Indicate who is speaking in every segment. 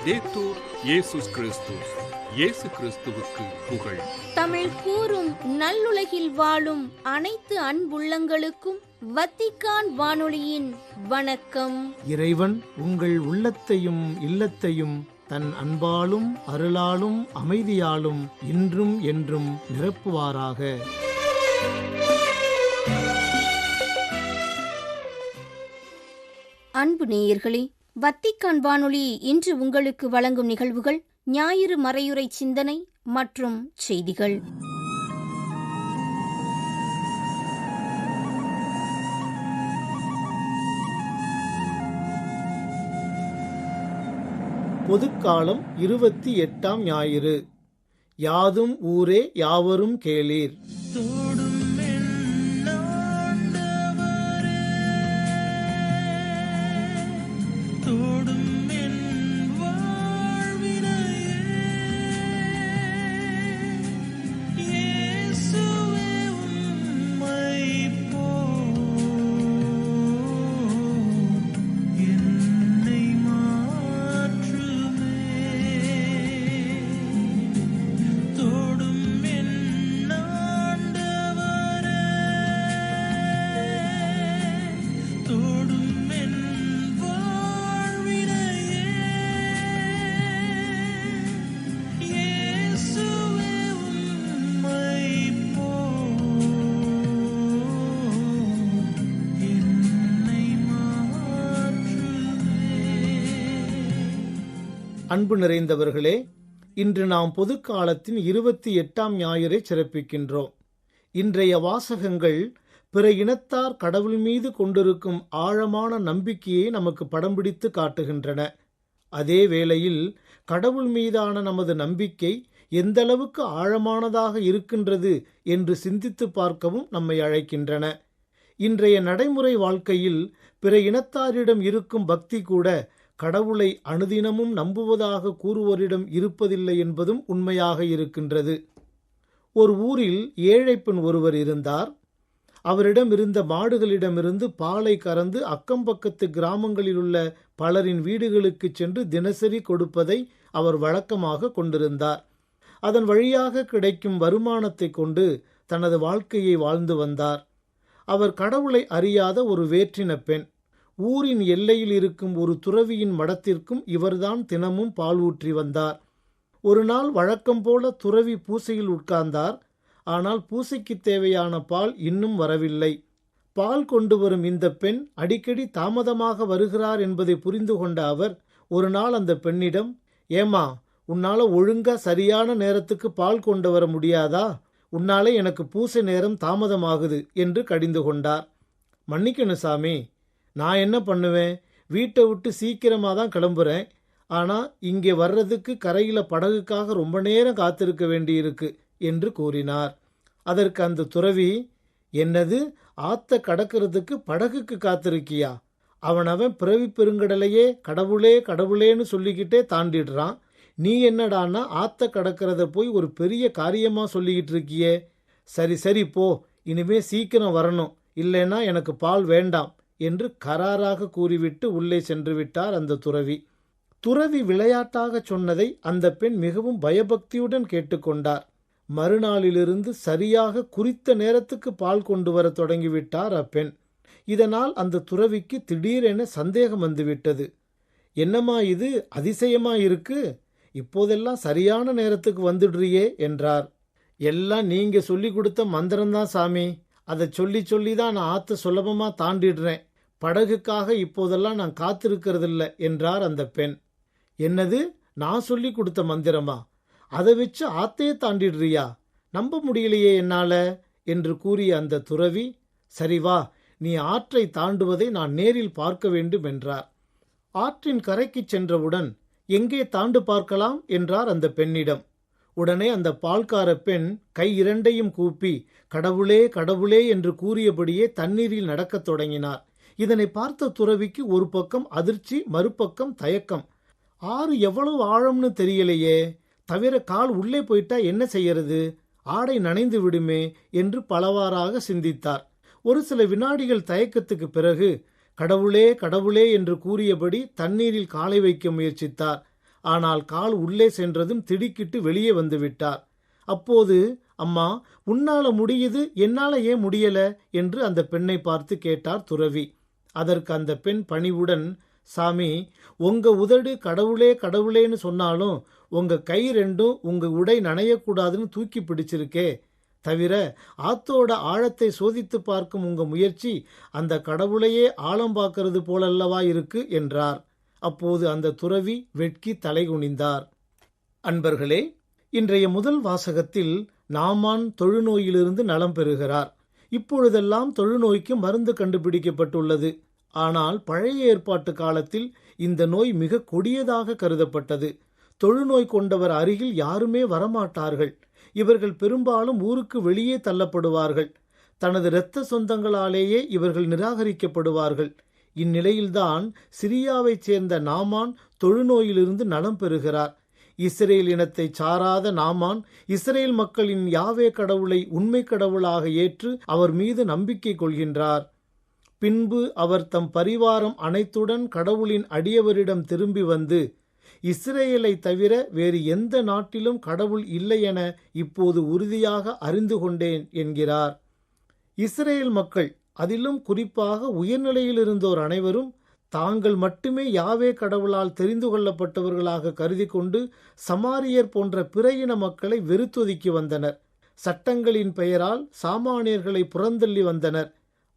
Speaker 1: லௌதேத்தூர் இயேசுஸ் கிறிஸ்துஸ். இயேசு கிறிஸ்துவுக்கு புகழ்.
Speaker 2: தமிழ் கூறும் நல்லுலகில் வாழும் அனைத்து அன்புள்ளங்களுக்கும் வத்திக்கான் வானொலியின் வணக்கம்.
Speaker 3: இறைவன் உங்கள் உள்ளத்தையும் இல்லத்தையும் தன் அன்பாலும் அருளாலும் அமைதியாலும் இன்றும் என்றும் நிரப்புவாராக.
Speaker 2: அன்பு நேயர்களே, வத்திக்கான் வானொலி இன்று உங்களுக்கு வழங்கும் நிகழ்வுகள் ஞாயிறு மறையுரை சிந்தனை மற்றும் செய்திகள்.
Speaker 3: பொதுக்காலம் 28ஆம் ஞாயிறு. யாதும் ஊரே யாவரும் கேளீர். அன்பு நிறைந்தவர்களே, இன்று நாம் பொதுக்காலத்தின் 28ஆம் ஞாயிறை சிறப்பிக்கின்றோம். இன்றைய வாசகங்கள் பிற இனத்தார் கடவுள் மீது கொண்டிருக்கும் ஆழமான நம்பிக்கையை நமக்கு படம் பிடித்து காட்டுகின்றன. அதே வேளையில் கடவுள் மீதான நமது நம்பிக்கை எந்தளவுக்கு ஆழமானதாக இருக்கின்றது என்று சிந்தித்து பார்க்கவும் நம்மை அழைக்கின்றன. இன்றைய நடைமுறை வாழ்க்கையில் பிற இனத்தாரிடம் இருக்கும் பக்தி கூட கடவுளை அனுதினமும் நம்புவதாக கூறுவோரிடம் இருப்பதில்லை என்பதும் உண்மையாக இருக்கின்றது. ஒரு ஊரில் ஏழை பெண் ஒருவர் இருந்தார். அவரிடம் இருந்த மாடுகளிடமிருந்து பாலை கறந்து அக்கம்பக்கத்து கிராமங்களில் உள்ள பலரின் வீடுகளுக்கு சென்று தினசரி கொடுப்பதை அவர் வழக்கமாக கொண்டிருந்தார். அதன் வழியாக கிடைக்கும் வருமானத்தை கொண்டு தனது வாழ்க்கையை வாழ்ந்து வந்தார். அவர் கடவுளை அறியாத ஒரு வேற்றின பெண். ஊரின் எல்லையில் இருக்கும் ஒரு துறவியின் மடத்திற்கும் இவர்தான் தினமும் பால் ஊற்றி வந்தார். ஒரு நாள் வழக்கம் போல துறவி பூசையில் உட்கார்ந்தார். ஆனால் பூசைக்கு தேவையான பால் இன்னும் வரவில்லை. பால் கொண்டு வரும் இந்த பெண் அடிக்கடி தாமதமாக வருகிறார் என்பதை புரிந்து கொண்ட அவர் ஒரு நாள் அந்த பெண்ணிடம், ஏமா, உன்னால ஒழுங்கா சரியான நேரத்துக்கு பால் கொண்டு வர முடியாதா? உன்னால எனக்கு பூசை நேரம் தாமதமாகுது என்று கடிந்து கொண்டார். மன்னிக்கணும் சாமி, நான் என்ன பண்ணுவேன்? வீட்டை விட்டு சீக்கிரமாக தான் கிளம்புறேன். ஆனால் இங்கே வர்றதுக்கு கரையில் படகுக்காக ரொம்ப நேரம் காத்திருக்க வேண்டியிருக்கு என்று கூறினார். அதற்கு அந்த துறவி, என்னது, ஆத்த கடக்கிறதுக்கு படகுக்கு காத்திருக்கியா? அவன் பிறவி பெருங்கடலையே கடவுளே கடவுளேன்னு சொல்லிக்கிட்டே தாண்டிடுறான். நீ என்னடான்னா ஆத்த கடக்கிறத போய் ஒரு பெரிய காரியமாக சொல்லிக்கிட்டு இருக்கியே. சரி சரி போ, இனிமே சீக்கிரம் வரணும், இல்லைன்னா எனக்கு பால் வேண்டாம் என்று கராராக கூறிவிட்டு உள்ளே சென்று விட்டார் அந்த துறவி. துறவி விளையாட்டாக சொன்னதை அந்த பெண் மிகவும் பயபக்தியுடன் கேட்டுக்கொண்டார். மறுநாளிலிருந்து சரியாக குறித்த நேரத்துக்கு பால் கொண்டு வர தொடங்கிவிட்டார் அப்பெண். இதனால் அந்த துறவிக்கு திடீரென சந்தேகம் வந்துவிட்டது. என்னம்மா இது, அதிசயமா இருக்கு, இப்போதெல்லாம் சரியான நேரத்துக்கு வந்துடுறியே என்றார். எல்லாம் நீங்க சொல்லி கொடுத்த மந்திரம்தான் சாமி, அதை சொல்லி தான் நான் ஆற்ற சுலபமாக தாண்டிடுறேன். படகுக்காக இப்போதெல்லாம் நான் காத்திருக்கிறதில்ல என்றார் அந்த பெண். என்னது, நான் சொல்லி கொடுத்த மந்திரமா? அதை வச்சு ஆத்தையே தாண்டிடுறியா? நம்ப முடியலையே என்னால என்று கூறிய அந்த துறவி, சரி வா, நீ ஆற்றை தாண்டுவதை நான் நேரில் பார்க்க வேண்டும் என்றார். ஆற்றின் கரைக்கு சென்றவுடன், எங்கே தாண்டு பார்க்கலாம் என்றார் அந்த பெண்ணிடம். உடனே அந்த பால்கார பெண் கை இரண்டையும் கூப்பி கடவுளே கடவுளே என்று கூறியபடியே தண்ணீரில் நடக்கத் தொடங்கினார். இதனை பார்த்த துறவிக்கு ஒரு பக்கம் அதிர்ச்சி, மறுபக்கம் தயக்கம். ஆறு எவ்வளவு ஆழம்னு தெரியலையே, தவிர கால் உள்ளே போயிட்டா என்ன செய்யறது, ஆடை நனைந்து விடுமே என்று பலவாறாக சிந்தித்தார். ஒரு சில வினாடிகள் தயக்கத்துக்கு பிறகு கடவுளே கடவுளே என்று கூறியபடி தண்ணீரில் காலை வைக்க முயற்சித்தார். ஆனால் கால் உள்ளே சென்றதும் திடுக்கிட்டு வெளியே வந்து விட்டார். அப்போது, அம்மா, உன்னால முடியுது, என்னால ஏன் முடியல என்று அந்த பெண்ணை பார்த்து கேட்டார் துறவி. அதற்கு அந்த பெண் பணிவுடன், சாமி, உங்க உதடு கடவுளே கடவுளேன்னு சொன்னாலும் உங்க கை ரெண்டும் உங்க உடை நனையக்கூடாதுன்னு தூக்கி பிடிச்சிருக்கே. தவிர ஆத்தோட ஆழத்தை சோதித்து பார்க்கும் உங்க முயற்சி அந்த கடவுளையே ஆழம் பார்க்கிறது போலல்லவா இருக்கு என்றார். அப்போது அந்த துறவி வெட்கி தலைகுனிந்தார். அன்பர்களே, இன்றைய முதல் வாசகத்தில் நாமான் தொழுநோயிலிருந்து நலம் பெறுகிறார். இப்பொழுதெல்லாம் தொழுநோய்க்கு மருந்து கண்டுபிடிக்கப்பட்டுள்ளது. ஆனால் பழைய ஏற்பாட்டு காலத்தில் இந்த நோய் மிக கொடியதாக கருதப்பட்டது. தொழுநோய் கொண்டவர் அருகில் யாருமே வரமாட்டார்கள். இவர்கள் பெரும்பாலும் ஊருக்கு வெளியே தள்ளப்படுவார்கள். தனது இரத்த சொந்தங்களாலேயே இவர்கள் நிராகரிக்கப்படுவார்கள். இந்நிலையில்தான் சிரியாவைச் சேர்ந்த நாமான் தொழுநோயிலிருந்து நலம் பெறுகிறார். இஸ்ரேல் இனத்தை சாராத நாமான் இஸ்ரேல் மக்களின் யாவே கடவுளை உண்மை கடவுளாக ஏற்று அவர் மீது நம்பிக்கை கொள்கின்றார். பின்பு அவர் தம் பரிவாரம் அனைத்துடன் கடவுளின் அடியவரிடம் திரும்பி வந்து, இஸ்ரேலை தவிர வேறு எந்த நாட்டிலும் கடவுள் இல்லை என இப்போது உறுதியாக அறிந்து கொண்டேன் என்கிறார். இஸ்ரேல் மக்கள், அதிலும் குறிப்பாக உயர்நிலையில் இருந்தோர் அனைவரும் தாங்கள் மட்டுமே யாவே கடவுளால் தெரிந்து கொள்ளப்பட்டவர்களாக கருதி கொண்டு சமாரியர் போன்ற பிற இன மக்களை வெறுத்தொதுக்கி வந்தனர். சட்டங்களின் பெயரால் சாமானியர்களை புறந்தள்ளி வந்தனர்.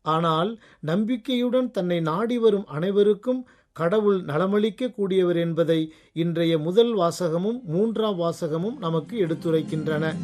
Speaker 3: ஆனால் நம்பிக்கையுடன் தன்னை நாடி வரும் அனைவருக்கும் கடவுள் நலமளிக்க கூடியவர் என்பதை இன்றைய முதல் வாசகமும் 3ஆம் வாசகமும் நமக்கு எடுத்துரைக்கின்றன.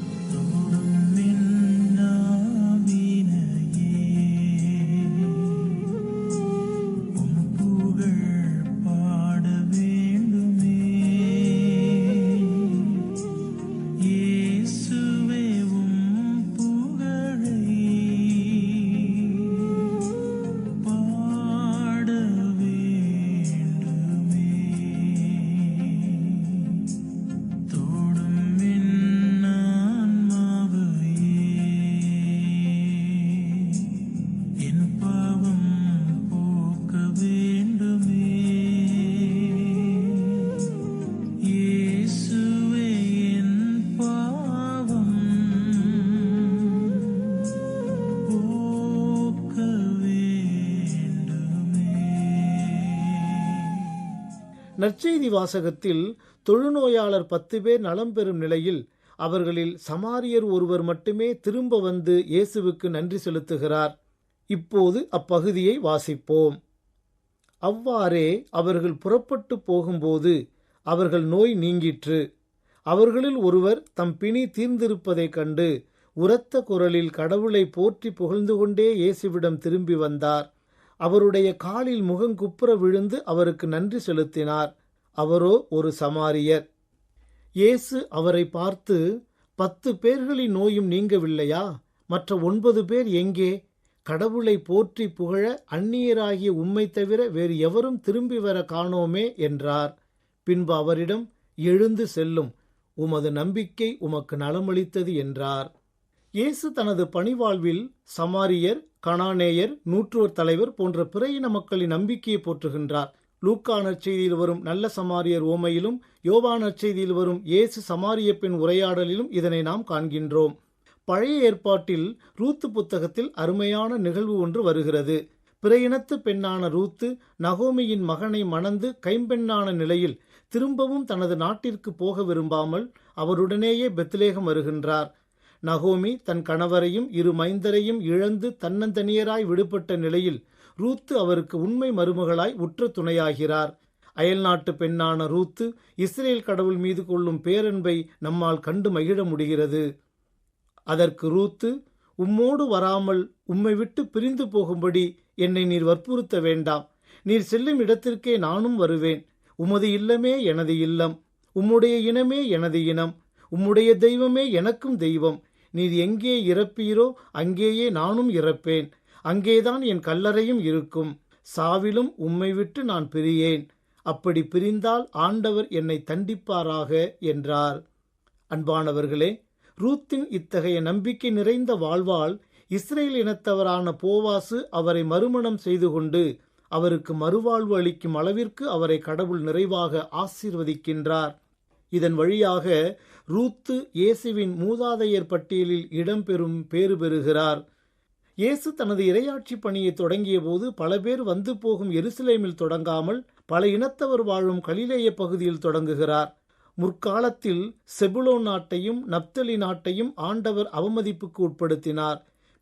Speaker 3: நற்செய்தி வாசகத்தில் தொழுநோயாளர் 10 பேர் நலம் பெறும் நிலையில் அவர்களில் சமாரியர் ஒருவர் மட்டுமே திரும்ப வந்து இயேசுவுக்கு நன்றி செலுத்துகிறார். இப்போது அப்பகுதியை வாசிப்போம். அவ்வாறே அவர்கள் புறப்பட்டு போகும்போது அவர்கள் நோய் நீங்கிற்று. அவர்களில் ஒருவர் தம் பிணி தீர்ந்திருப்பதைக் கண்டு உரத்த குரலில் கடவுளை போற்றி புகழ்ந்து கொண்டே இயேசுவிடம் திரும்பி வந்தார். அவருடைய காலில் முகங்குப்புற விழுந்து அவருக்கு நன்றி செலுத்தினார். அவரோ ஒரு சமாரியர். இயேசு அவரை பார்த்து, 10 பேர்களின் நோயும் நீங்கவில்லையா? மற்ற 9 பேர் எங்கே? கடவுளை போற்றி புகழ அந்நியராகிய உம்மை தவிர வேறு எவரும் திரும்பி வர காணோமே என்றார். பின்பு அவரிடம், எழுந்து செல்லும், உமது நம்பிக்கை உமக்கு நலமளித்தது என்றார். இயேசு தனது பணிவாழ்வில் சமாரியர், கனானேயர், நூற்றுவர் தலைவர் போன்ற பிற இன மக்களின் நம்பிக்கையை போற்றுகின்றார். லூக்கா நற்செய்தியில் வரும் நல்ல சமாரியர் ஓமையிலும் யோவான் நற்செய்தியில் வரும் இயேசு சமாரிய பெண் உரையாடலிலும் இதனை நாம் காண்கின்றோம். பழைய ஏற்பாட்டில் ரூத்து புத்தகத்தில் அருமையான நிகழ்வு ஒன்று வருகிறது. பிற இனத்து பெண்ணான ரூத்து நகோமியின் மகனை மணந்து கைம்பெண்ணான நிலையில் திரும்பவும் தனது நாட்டிற்கு போக விரும்பாமல் அவருடனேயே பெத்லேகம் வருகின்றார். நகோமி தன் கணவரையும் 2 மைந்தரையும் இழந்து தன்னந்தனியராய் விடுபட்ட நிலையில் ரூத்து அவருக்கு உண்மை மருமகளாய் உற்ற துணையாகிறார். அயல்நாட்டு பெண்ணான ரூத்து இஸ்ரேல் கடவுள் மீது கொள்ளும் பேரன்பை நம்மால் கண்டு மகிழ முடிகிறது. அதற்கு ரூத்து, உம்மோடு வராமல் உம்மை விட்டு பிரிந்து போகும்படி என்னை நீர் வற்புறுத்த வேண்டாம். நீர் செல்லும் இடத்திற்கே நானும் வருவேன். உமது இல்லமே எனது இல்லம், உம்முடைய இனமே எனது இனம், உம்முடைய தெய்வமே எனக்கும் தெய்வம். நீர் எங்கே இறப்பீரோ அங்கேயே நானும் இறப்பேன். அங்கேதான் என் கல்லறையும் இருக்கும். சாவிலும் உம்மை விட்டு நான் பிரியேன். அப்படி பிரிந்தால் ஆண்டவர் என்னை தண்டிப்பாராக என்றார். அன்பானவர்களே, ரூத்தின் இத்தகைய நம்பிக்கை நிறைந்த வாழ்வால் இஸ்ரேல் இனத்தவரான போவாசு அவரை மறுமணம் செய்து கொண்டு அவருக்கு மறுவாழ்வு அளிக்கும் அளவிற்கு அவரை கடவுள் நிறைவாக ஆசீர்வதிக்கின்றார். இதன் வழியாக ரூத்து இயேசுவின் மூதாதையர் பட்டியலில் இடம்பெறும் பேறு பெறுகிறார். இயேசு தனது இறையாட்சி பணியை தொடங்கிய போது பல பேர் வந்து போகும் எருசலேமில் தொடங்காமல் பல இனத்தவர் வாழும் கலிலேய பகுதியில் தொடங்குகிறார். முற்காலத்தில் செபுலோன் நாட்டையும் நப்தலி நாட்டையும் ஆண்டவர் அவமதிப்புக்கு உட்படுத்தினார்.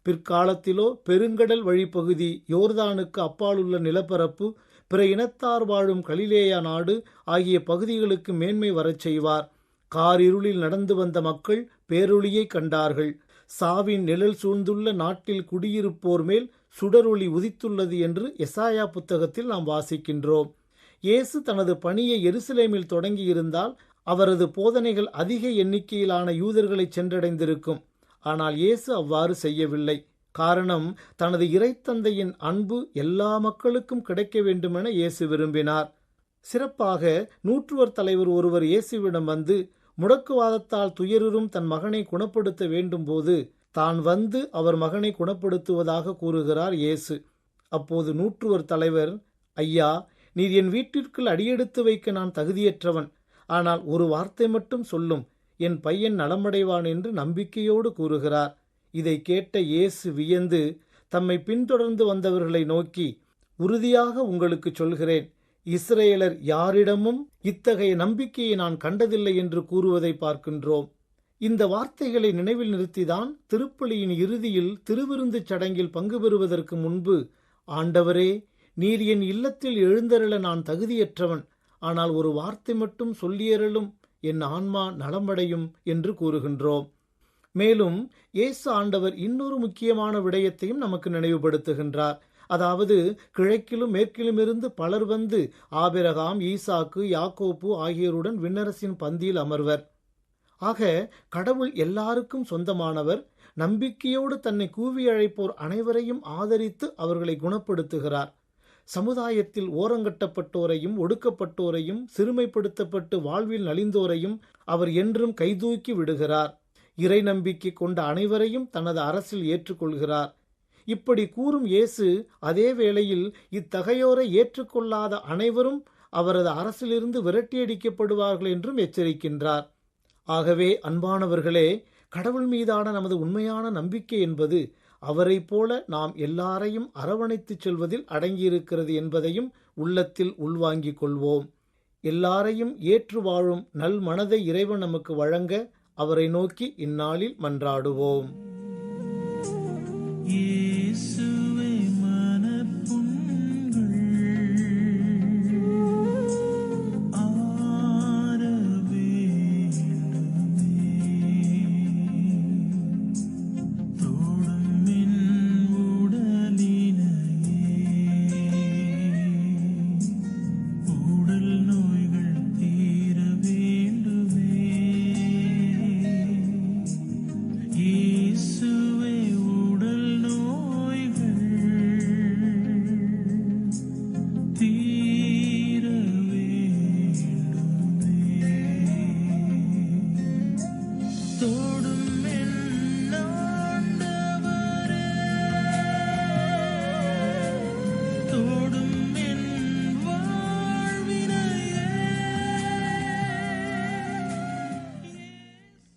Speaker 3: பிற்காலத்திலோ பெருங்கடல் வழிப்பகுதி, யோர்தானுக்கு அப்பாலுள்ள நிலப்பரப்பு, பிற இனத்தார் வாழும் கலிலேயா நாடு ஆகிய பகுதிகளுக்கு மேன்மை வரச் செய்வார். காரிருளில் நடந்து வந்த மக்கள் பேரொளியை கண்டார்கள். சாவின் நிழல் சூழ்ந்துள்ள நாட்டில் குடியிருப்போர் மேல் சுடரொளி உதித்துள்ளது என்று எசாயா புத்தகத்தில் நாம் வாசிக்கின்றோம். இயேசு தனது பணியை எருசலேமில் தொடங்கியிருந்தால் அவரது போதனைகள் அதிக எண்ணிக்கையிலான யூதர்களை சென்றடைந்திருக்கும். ஆனால் இயேசு அவ்வாறு செய்யவில்லை. காரணம், தனது இறைத்தந்தையின் அன்பு எல்லா மக்களுக்கும் கிடைக்க வேண்டுமென இயேசு விரும்பினார். சிறப்பாக நூற்றுவர் தலைவர் ஒருவர் இயேசுவிடம் வந்து முடக்குவாதத்தால் துயருறும் தன் மகனை குணப்படுத்த வேண்டும் போது தான் வந்து அவர் மகனை குணப்படுத்துவதாக கூறுகிறார் இயேசு. அப்போது நூற்றுவர் தலைவர், ஐயா, நீர் என் வீட்டிற்குள் அடியெடுத்து வைக்க நான் தகுதியற்றவன். ஆனால் ஒரு வார்த்தை மட்டும் சொல்லும், என் பையன் நலமடைவான் என்று நம்பிக்கையோடு கூறுகிறார். இதை கேட்ட இயேசு வியந்து தம்மை பின்தொடர்ந்து வந்தவர்களை நோக்கி, உறுதியாக உங்களுக்கு சொல்கிறேன், இஸ்ரேலர் யாரிடமும் இத்தகைய நம்பிக்கையை நான் கண்டதில்லை என்று கூறுவதை பார்க்கின்றோம். இந்த வார்த்தைகளை நினைவில் நிறுத்திதான் திருப்பலியின் இறுதியில் திருவிருந்து சடங்கில் பங்கு பெறுவதற்கு முன்பு, ஆண்டவரே, நீர் என் இல்லத்தில் எழுந்தருள நான் தகுதியற்றவன், ஆனால் ஒரு வார்த்தை மட்டும் சொல்லியருளும், என் ஆன்மா நலமடையும் என்று கூறுகின்றோம். மேலும் இயேசு ஆண்டவர் இன்னொரு முக்கியமான விடயத்தையும் நமக்கு நினைவுபடுத்துகின்றார். அதாவது, கிழக்கிலும் மேற்கிலுமிருந்து பலர் வந்து ஆபிரகாம், ஈசாக்கு, யாக்கோப்பு ஆகியோருடன் விண்ணரசின் பந்தியில் அமர்வர். ஆக கடவுள் எல்லாருக்கும் சொந்தமானவர். நம்பிக்கையோடு தன்னை கூவி அழைப்போர் அனைவரையும் ஆதரித்து அவர்களை குணப்படுத்துகிறார். சமுதாயத்தில் ஓரங்கட்டப்பட்டோரையும் ஒடுக்கப்பட்டோரையும் சிறுமைப்படுத்தப்பட்டு வாழ்வில் நலிந்தோரையும் அவர் என்றும் கைதூக்கி விடுகிறார். இறை நம்பிக்கை கொண்ட அனைவரையும் தனது அரசில் ஏற்றுக்கொள்கிறார். இப்படி கூறும் இயேசு அதே வேளையில் இத்தகையோரை ஏற்றுக்கொள்ளாத அனைவரும் அவரது அரசிலிருந்து விரட்டியடிக்கப்படுவார்கள் என்றும் எச்சரிக்கின்றார். ஆகவே அன்பானவர்களே, கடவுள் மீதான நமது உண்மையான நம்பிக்கை என்பது அவரை போல நாம் எல்லாரையும் அரவணைத்துச் செல்வதில் அடங்கியிருக்கிறது என்பதையும் உள்ளத்தில் உள்வாங்கிக் கொள்வோம். எல்லாரையும் ஏற்று வாழும் நல் மனதை இறைவன் நமக்கு வழங்க அவரை நோக்கி இந்நாளில் மன்றாடுவோம்.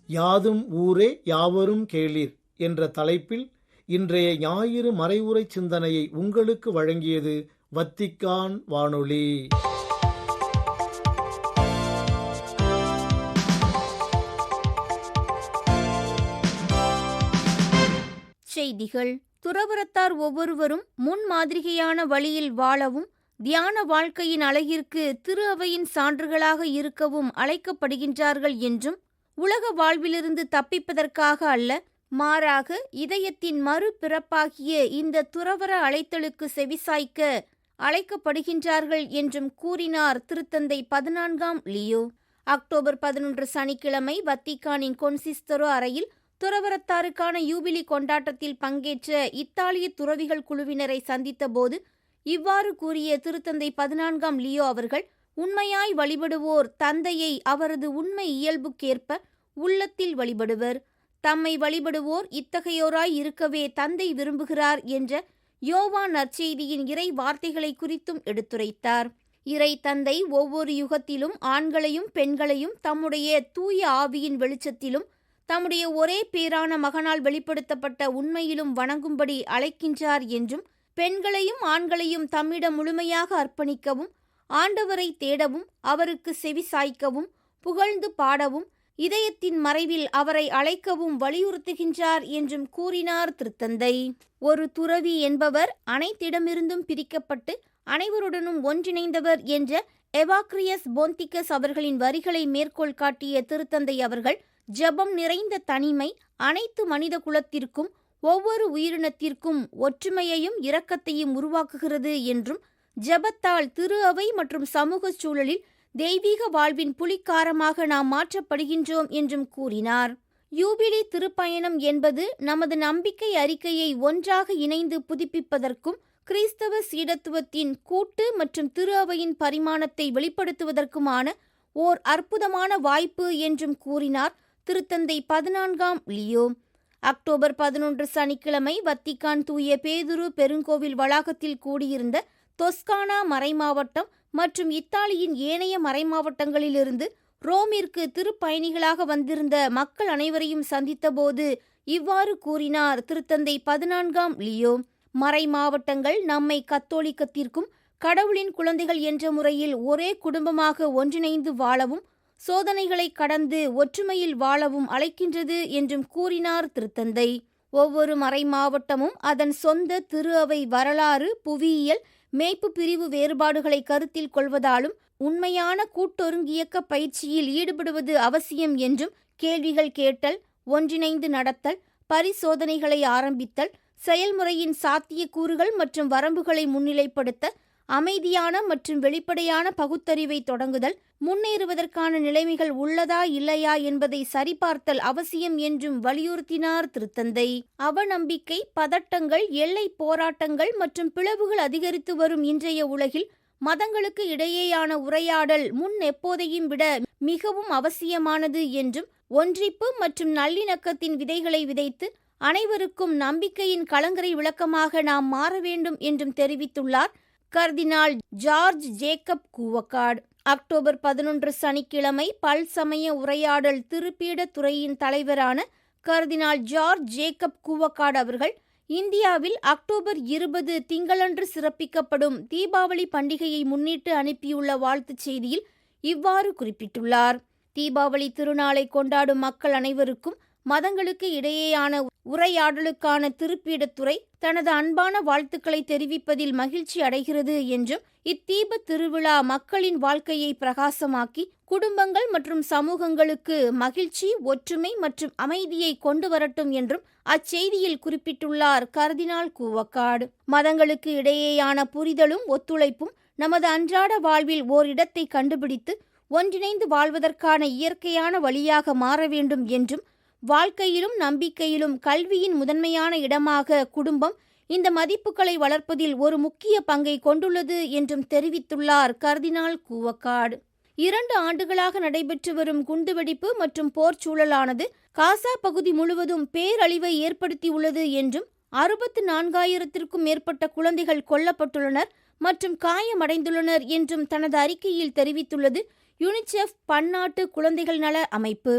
Speaker 3: யாதும் ஊரே யாவரும் கேளீர் என்ற தலைப்பில் இன்றைய ஞாயிறு மறைவுரை சிந்தனையை உங்களுக்கு வழங்கியது வத்திக்கான் வானொலி.
Speaker 2: செய்திகள். துறவறத்தார் ஒவ்வொருவரும் முன்மாதிரிகையான வழியில் வாழவும் தியான வாழ்க்கையின் அழகிற்கு திரு அவையின் சான்றுகளாக இருக்கவும் அழைக்கப்படுகின்றார்கள் என்றும், உலக வாழ்விலிருந்து தப்பிப்பதற்காக அல்ல, மாறாக இதயத்தின் மறுபிறப்பாகிய இந்த துறவற அழைத்தலுக்கு செவிசாய்க்க அழைக்கப்படுகின்றார்கள் என்றும் கூறினார் திருத்தந்தை 14ஆம் லியோ. அக்டோபர் 11 சனிக்கிழமை வத்திக்கானின் கொன்சிஸ்தரோ அறையில் துறவறத்தாருக்கான யூபிலி கொண்டாட்டத்தில் பங்கேற்ற இத்தாலிய துறவிகள் குழுவினரை சந்தித்த போது இவ்வாறு கூறிய திருத்தந்தை 14ஆம் லியோ அவர்கள், உண்மையாய் வழிபடுவோர் தந்தையை அவரது உண்மை இயல்புக்கேற்ப உள்ளத்தில் வழிபடுவர். தம்மை வழிபடுவோர் இத்தகையோராய் இருக்கவே தந்தை விரும்புகிறார் என்ற யோவான் நற்செய்தியின் இறை வார்த்தைகளை குறித்தும் எடுத்துரைத்தார். இறை தந்தை ஒவ்வொரு யுகத்திலும் ஆண்களையும் பெண்களையும் தம்முடைய தூய ஆவியின் வெளிச்சத்திலும் தம்முடைய ஒரே பேரான மகனால் வெளிப்படுத்தப்பட்ட உண்மையிலும் வணங்கும்படி அழைக்கின்றார் என்றும், பெண்களையும் ஆண்களையும் தம்மிடம் முழுமையாக அர்ப்பணிக்கவும், ஆண்டவரை தேடவும், அவருக்கு செவிசாய்க்கவும், புகழ்ந்து பாடவும், இதயத்தின் மறைவில் அவரை அழைக்கவும் வலியுறுத்துகின்றார் என்றும் கூறினார் திருத்தந்தை. ஒரு துறவி என்பவர் அனைத்திடமிருந்தும் பிரிக்கப்பட்டு அனைவருடனும் ஒன்றிணைந்தவர் என்ற எவாக்ரியஸ் போந்திகஸ் அவர்களின் வரிகளை மேற்கோள் காட்டிய திருத்தந்தை அவர்கள், ஜெபம் நிறைந்த தனிமை அனைத்து மனித குலத்திற்கும் ஒவ்வொரு உயிரினத்திற்கும் ஒற்றுமையையும் இரக்கத்தையும் உருவாக்குகிறது என்றும், ஜெபத்தால் திரு அவை மற்றும் சமூக சூழலில் தெய்வீக வாழ்வின் புலிக்காரமாக நாம் மாற்றப்படுகின்றோம் என்றும் கூறினார். யூபிலி திருப்பயணம் என்பது நமது நம்பிக்கை அறிக்கையை ஒன்றாக இணைந்து புதுப்பிப்பதற்கும், கிறிஸ்தவ சீடத்துவத்தின் கூட்டு மற்றும் திரு அவையின் பரிமாணத்தை வெளிப்படுத்துவதற்குமான ஓர் அற்புதமான வாய்ப்பு என்றும் கூறினார் திருத்தந்தை 14ஆம் லியோ. அக்டோபர் 11 சனிக்கிழமை வத்திக்கான் தூய பேதுரு பெருங்கோவில் வளாகத்தில் கூடியிருந்த தொஸ்கானா மறைமாவட்டம் மற்றும் இத்தாலியின் ஏனைய மறைமாவட்டங்களிலிருந்து ரோமிற்கு திருப்பயணிகளாக வந்திருந்த மக்கள் அனைவரையும் சந்தித்தபோது இவ்வாறு கூறினார் திருத்தந்தை 14ஆம் லியோ. மறை மாவட்டங்கள் நம்மை கத்தோலிக்கத்திற்கும் கடவுளின் குழந்தைகள் என்ற முறையில் ஒரே குடும்பமாக ஒன்றிணைந்து வாழவும், சோதனைகளை கடந்து ஒற்றுமையில் வாழவும் அழைக்கின்றது என்றும் கூறினார் திருத்தந்தை. ஒவ்வொரு மறை மாவட்டமும் அதன் சொந்த திரு அவை வரலாறு, புவியியல், மேய்ப்பு பிரிவு வேறுபாடுகளை கருத்தில் கொள்வதாலும் உண்மையான கூட்டொருங்கியக்க பயிற்சியில் ஈடுபடுவது அவசியம் என்றும், கேள்விகள் கேட்டல், ஒன்றிணைந்து நடத்தல், பரிசோதனைகளை ஆரம்பித்தல், செயல்முறையின் சாத்தியக்கூறுகள் மற்றும் வரம்புகளை முன்னிலைப்படுத்த, அமைதியான மற்றும் வெளிப்படையான பகுத்தறிவை தொடங்குதல், முன்னேறுவதற்கான நிலைமைகள் உள்ளதா இல்லையா என்பதை சரிபார்த்தல் அவசியம் என்றும் வலியுறுத்தினார் திருத்தந்தை. அவநம்பிக்கை, பதட்டங்கள், எல்லை போராட்டங்கள் மற்றும் பிளவுகள் அதிகரித்து வரும் இன்றைய உலகில் மதங்களுக்கு இடையேயான உரையாடல் முன் எப்போதையும் விட மிகவும் அவசியமானது என்றும், ஒன்றிப்பு மற்றும் நல்லிணக்கத்தின் விதைகளை விதைத்து அனைவருக்கும் நம்பிக்கையின் கலங்கரை விளக்கமாக நாம் மாற வேண்டும் என்றும் தெரிவித்துள்ளார் கர்தினால் ஜார்ஜ் ஜேக்கப் கூவக்கார்ட். அக்டோபர் 11 சனிக்கிழமை பல்சமய உரையாடல் திருப்பீட துறையின் தலைவரான கர்தினால் ஜார்ஜ் ஜேக்கப் கூவக்கார்ட் அவர்கள் இந்தியாவில் அக்டோபர் 20 திங்களன்று சிறப்பிக்கப்படும் தீபாவளி பண்டிகையை முன்னிட்டு அனுப்பியுள்ள வாழ்த்துச் செய்தியில் இவ்வாறு குறிப்பிட்டுள்ளார். தீபாவளி திருநாளை கொண்டாடும் மக்கள் அனைவருக்கும் மதங்களுக்கு இடையேயான உரையாடலுக்கான திருப்பீடத்துறை தனது அன்பான வாழ்த்துக்களை தெரிவிப்பதில் மகிழ்ச்சி அடைகிறது என்றும், இத்தீப திருவிழா மக்களின் வாழ்க்கையை பிரகாசமாக்கி குடும்பங்கள் மற்றும் சமூகங்களுக்கு மகிழ்ச்சி, ஒற்றுமை மற்றும் அமைதியை கொண்டு வரட்டும் என்றும் அச்செய்தியில் குறிப்பிட்டுள்ளார் கர்தினால் கூவக்கார்ட். மதங்களுக்கு இடையேயான புரிதலும் ஒத்துழைப்பும் நமது அன்றாட வாழ்வில் ஓர் இடத்தை கண்டுபிடித்து ஒன்றிணைந்து வாழ்வதற்கான இயற்கையான வழியாக மாற வேண்டும் என்றும், வாழ்க்கையிலும் நம்பிக்கையிலும் கல்வியின் முதன்மையான இடமாக குடும்பம் இந்த மதிப்புகளை வளர்ப்பதில் ஒரு முக்கிய பங்கை கொண்டுள்ளது என்றும் தெரிவித்துள்ளார் கர்தினால் கூவக்கார்ட். 2 ஆண்டுகளாக நடைபெற்று வரும் குண்டுவெடிப்பு மற்றும் போர் சூழலானது காசா பகுதி முழுவதும் பேரழிவை ஏற்படுத்தியுள்ளது என்றும், 64,000க்கும் மேற்பட்ட குழந்தைகள் கொல்லப்பட்டுள்ளனர் மற்றும் காயமடைந்துள்ளனர் என்றும் தனது அறிக்கையில் தெரிவித்துள்ளது யுனிசெஃப் பன்னாட்டு குழந்தைகள் நல அமைப்பு.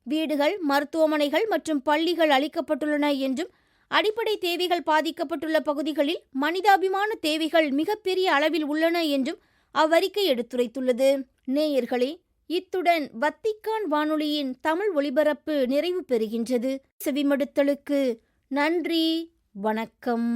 Speaker 2: வீடுகள், மருத்துவமனைகள் மற்றும் பள்ளிகள் அளிக்கப்பட்டுள்ளன என்றும், அடிப்படை தேவைகள் பாதிக்கப்பட்டுள்ள பகுதிகளில் மனிதாபிமான தேவைகள் மிகப்பெரிய அளவில் உள்ளன என்றும் அவ்வறிக்கை எடுத்துரைத்துள்ளது. நேயர்களே, இத்துடன் வத்திக்கான் வானொலியின் தமிழ் ஒலிபரப்பு நிறைவு பெறுகின்றது. செவிமடுத்தலுக்கு நன்றி, வணக்கம்.